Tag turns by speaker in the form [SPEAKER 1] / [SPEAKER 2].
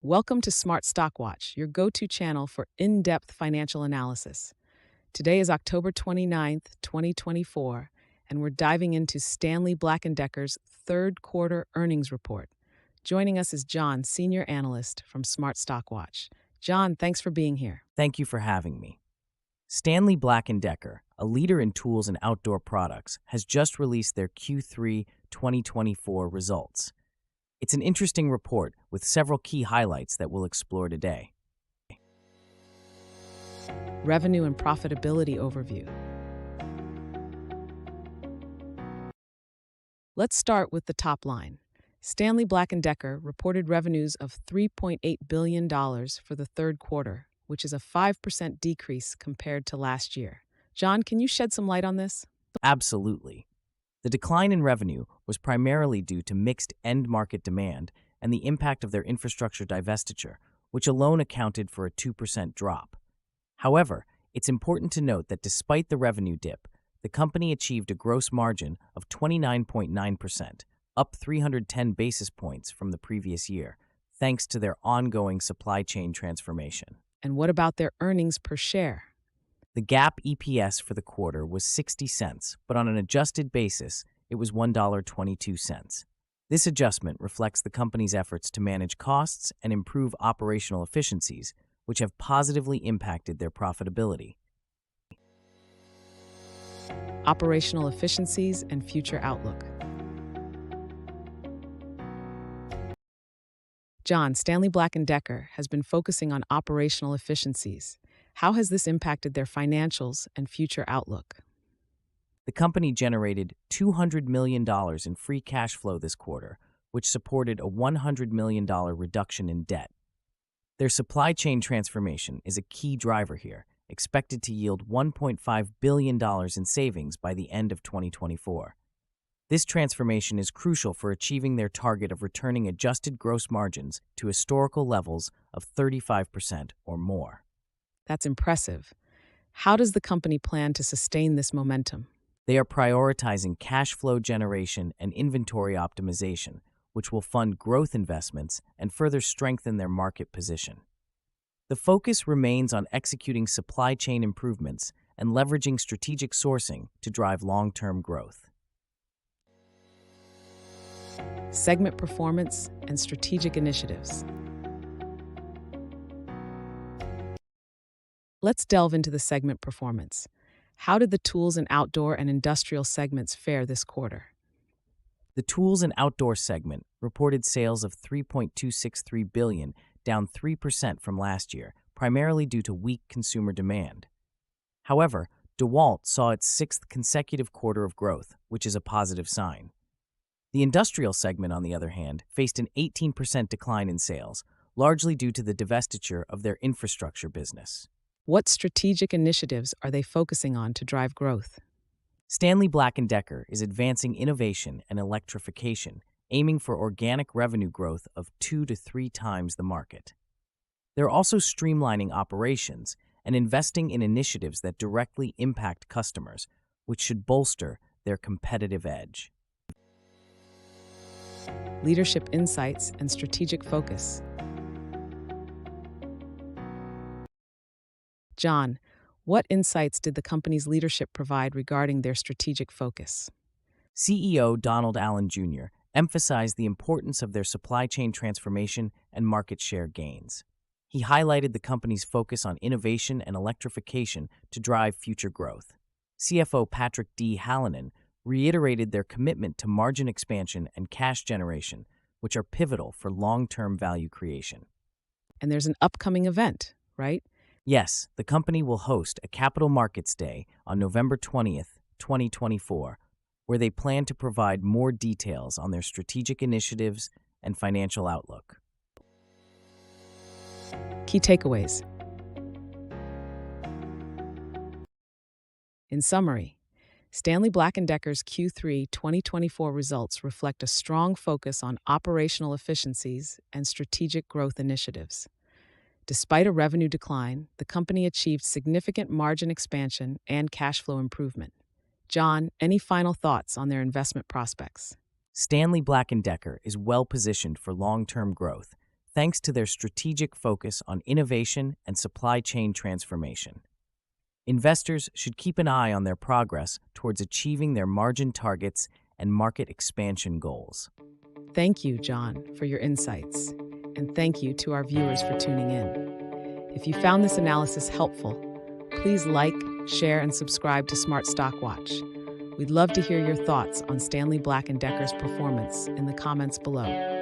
[SPEAKER 1] Welcome to Smart Stock Watch, your go-to channel for in-depth financial analysis. Today is October 29th, 2024, and we're diving into Stanley Black & Decker's third quarter earnings report. Joining us is John, Senior Analyst from Smart Stock Watch. John, thanks for being here.
[SPEAKER 2] Thank you for having me. Stanley Black & Decker, a leader in tools and outdoor products, has just released their Q3 2024 results. It's an interesting report with several key highlights that we'll explore today.
[SPEAKER 1] Revenue and profitability overview. Let's start with the top line. Stanley Black & Decker reported revenues of $3.8 billion for the third quarter, which is a 5% decrease compared to last year. John, can you shed some light on this?
[SPEAKER 2] Absolutely. The decline in revenue was primarily due to mixed end-market demand and the impact of their infrastructure divestiture, which alone accounted for a 2% drop. However, it's important to note that despite the revenue dip, the company achieved a gross margin of 29.9%, up 310 basis points from the previous year, thanks to their ongoing supply chain transformation.
[SPEAKER 1] And what about their earnings per share?
[SPEAKER 2] The GAAP EPS for the quarter was 60 cents, but on an adjusted basis, it was $1.22. This adjustment reflects the company's efforts to manage costs and improve operational efficiencies, which have positively impacted their profitability.
[SPEAKER 1] Operational efficiencies and future outlook. John, Stanley Black & Decker has been focusing on operational efficiencies. How has this impacted their financials and future outlook?
[SPEAKER 2] The company generated $200 million in free cash flow this quarter, which supported a $100 million reduction in debt. Their supply chain transformation is a key driver here, expected to yield $1.5 billion in savings by the end of 2024. This transformation is crucial for achieving their target of returning adjusted gross margins to historical levels of 35% or more.
[SPEAKER 1] That's impressive. How does the company plan to sustain this momentum?
[SPEAKER 2] They are prioritizing cash flow generation and inventory optimization, which will fund growth investments and further strengthen their market position. The focus remains on executing supply chain improvements and leveraging strategic sourcing to drive long-term growth.
[SPEAKER 1] Segment performance and strategic initiatives. Let's delve into the segment performance. How did the tools and outdoor and industrial segments fare this quarter?
[SPEAKER 2] The tools and outdoor segment reported sales of $3.263 billion, down 3% from last year, primarily due to weak consumer demand. However, DeWalt saw its sixth consecutive quarter of growth, which is a positive sign. The industrial segment, on the other hand, faced an 18% decline in sales, largely due to the divestiture of their infrastructure business.
[SPEAKER 1] What strategic initiatives are they focusing on to drive growth?
[SPEAKER 2] Stanley Black & Decker is advancing innovation and electrification, aiming for organic revenue growth of 2 to 3 times the market. They're also streamlining operations and investing in initiatives that directly impact customers, which should bolster their competitive edge.
[SPEAKER 1] Leadership insights and strategic focus. John, what insights did the company's leadership provide regarding their strategic focus?
[SPEAKER 2] CEO Donald Allen Jr. emphasized the importance of their supply chain transformation and market share gains. He highlighted the company's focus on innovation and electrification to drive future growth. CFO Patrick D. Hallinan reiterated their commitment to margin expansion and cash generation, which are pivotal for long-term value creation.
[SPEAKER 1] And there's an upcoming event, right?
[SPEAKER 2] Yes, the company will host a Capital Markets Day on November 20th, 2024, where they plan to provide more details on their strategic initiatives and financial outlook.
[SPEAKER 1] Key takeaways. In summary, Stanley Black & Decker's Q3 2024 results reflect a strong focus on operational efficiencies and strategic growth initiatives. Despite a revenue decline, the company achieved significant margin expansion and cash flow improvement. John, any final thoughts on their investment prospects?
[SPEAKER 2] Stanley Black & Decker is well-positioned for long-term growth, thanks to their strategic focus on innovation and supply chain transformation. Investors should keep an eye on their progress towards achieving their margin targets and market expansion goals.
[SPEAKER 1] Thank you, John, for your insights. And thank you to our viewers for tuning in. If you found this analysis helpful, please like, share, and subscribe to Smart Stock Watch. We'd love to hear your thoughts on Stanley Black & Decker's performance in the comments below.